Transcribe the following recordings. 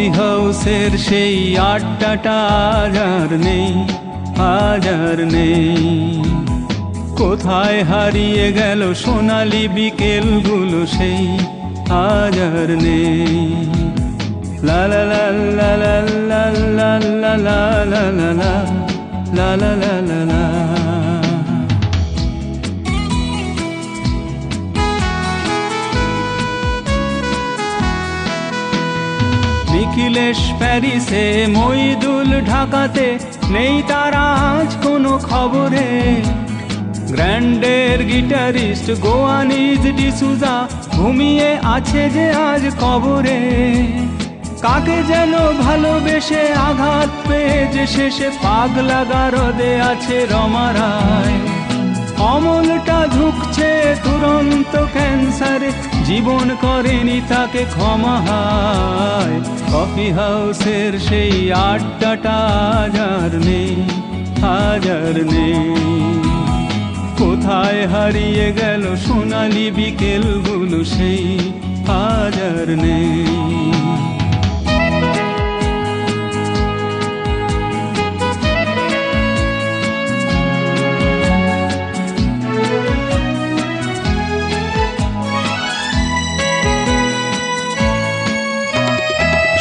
Coffee হাউসের সেই আড্ডাটা আজ আর নেই, আজ আর নেই। কোথায় হারিয়ে গেল সোনালি বিকেলগুলো সেই আজ আর নেই। লা লা লা লা লা লা লা লা লা লা লা লা লা লা লা লা। নিখিলেশ প্যারিসে, মইদুল ঢাকাতে, নেই তারা আজ কোনো খবরে। গ্র্যান্ডের গিটারিস্ট গোয়ানিজ ডিসুজা ঘুমিয়ে আছে যে আজ কবরে। কাকে যেন ভালোবেসে আঘাত পেয়ে যে শেষে পাগলা গারদে আছে রমা রায়। অমলটা ঝুঁকছে দুরন্ত ক্যান্সারে, জীবন করেনি তাকে ক্ষমা হায়। কফি হাউসের সেই আড্ডাটা আজ আর নেই, আজ আর নেই। কোথায় হারিয়ে গেল সোনালি বিকেলগুলো সেই আজ আর নেই।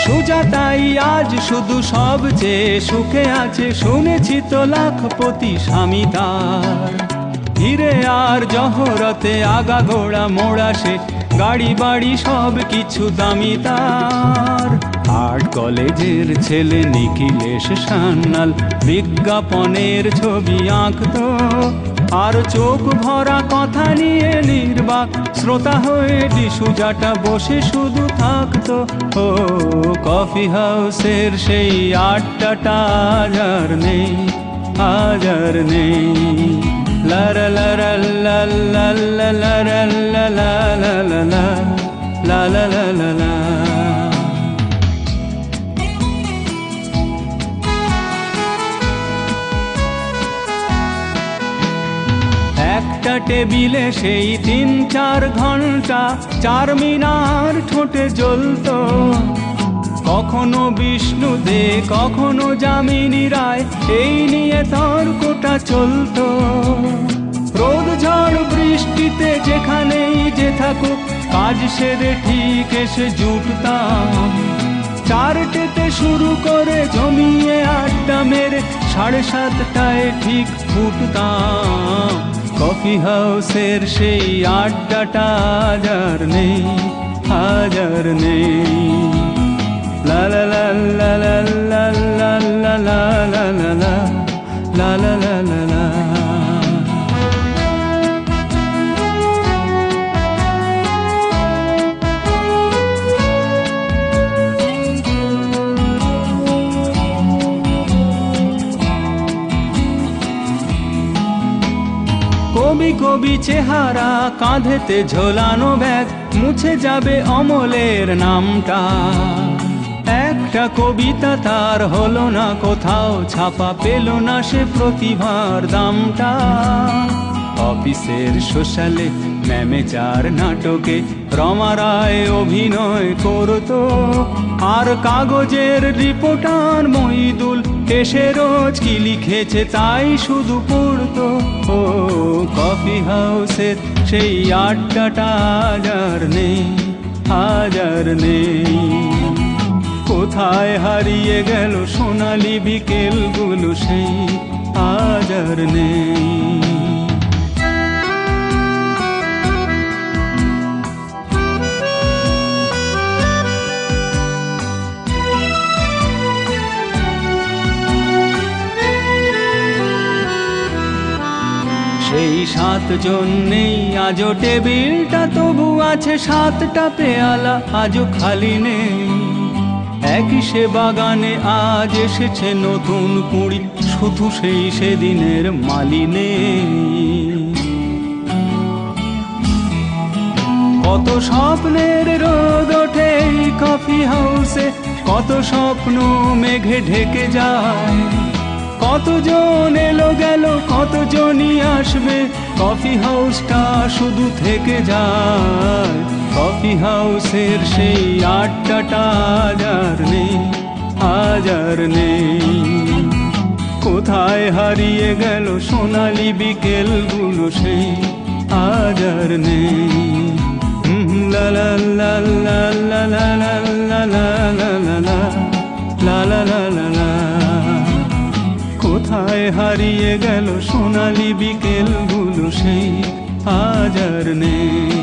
সুজাতাই আজ শুধু সবচেয়ে সুখে আছে, শুনেছি তো লাখপতি স্বামী তার। হিরে আর জহরতে আগাগোড়া মোড়া সে, গাড়ি বাড়ি সব কিছু দামি তার। আর্ট কলেজের ছেলে নিখিলেশ সান্যাল বিজ্ঞাপনের ছবি আঁকতো, আর চোখ ভরা কথা নিয়ে নির্বাক শ্রোতা হয়ে ডিসুজাটা বসে শুধু থাকতো। ও কফি হাউসের সেই আড্ডাটা আজ আর নেই, আজ আর নেই। লা লা লা লা লা লা লা লা লা লা লা লা লা লা লা লা। একটা টেবিলে সেই 3-4 ঘন্টা চারমিনার ঠোঁটে জ্বলতো। কখনো বিষ্ণু দে, কখনো যামিনী রায়, এই নিয়ে তর্কটা চলতো। রোদ ঝড় বৃষ্টিতে যেখানেই যে থাকুক, কাজ সেরে ঠিক এসে জুটতাম। 4টেতে শুরু করে জমিয়ে আড্ডা মেরে 7:30টায় ঠিক ফুটতাম। কফি হাউসের সেই আড্ডাটা আজ আর নেই, আজ আর নেই। লা লা লা লা লা লা লা লা লা লা লা লা লা লা লা লা। কবি কবি চেহারা, কাঁধেতে ঝোলানো ব্যাগ, মুছে যাবে অমলের নামটা। একটা কবিতা তার হলো না কোথাও ছাপা, পেল না সে প্রতিভার দামটা। অফিসের সোশ্যালে, ম্যামেচার নাটকে রমা রায় অভিনয় করতো, আর কাগজের রিপোর্টার মইদুল এসে রোজ কি লিখেছে তাই শুধু পড়তো। ও কফি হাউসের সেই আড্ডাটা আজ আর নেই, আজ আর নেই। কোথায় হারিয়ে গেল সোনালি বিকেলগুলো সেই আজ আর নেই। সেই 7 জন নেই আজও টেবিলটা, তবু আছে 7টা পেয়ালা আজও খালি নেই। একই সে বাগানে আজ এসেছে নতুন কুঁড়ি, শুধু সেই সেদিনের মালি নেই। কত স্বপ্নের রোদ ওঠে এই কফি হাউসে, কত স্বপ্ন মেঘে ঢেকে যায়। কতজন এলো গেল, কতজনই আসবে, কফি হাউসটা শুধু থেকে যায়, কফি হাউসের সেই আড্ডাটা আজ আর নেই, আজ আর নেই। কোথায় হারিয়ে গেল সোনালি বিকেলগুলো সেই, আজ আর নেই। লা লা লা লা লা লা লা লা লা লা লা লা লা লা লা। কোথায় হারিয়ে গেল সোনালি বিকেলগুলো সেই, আজ আর নেই।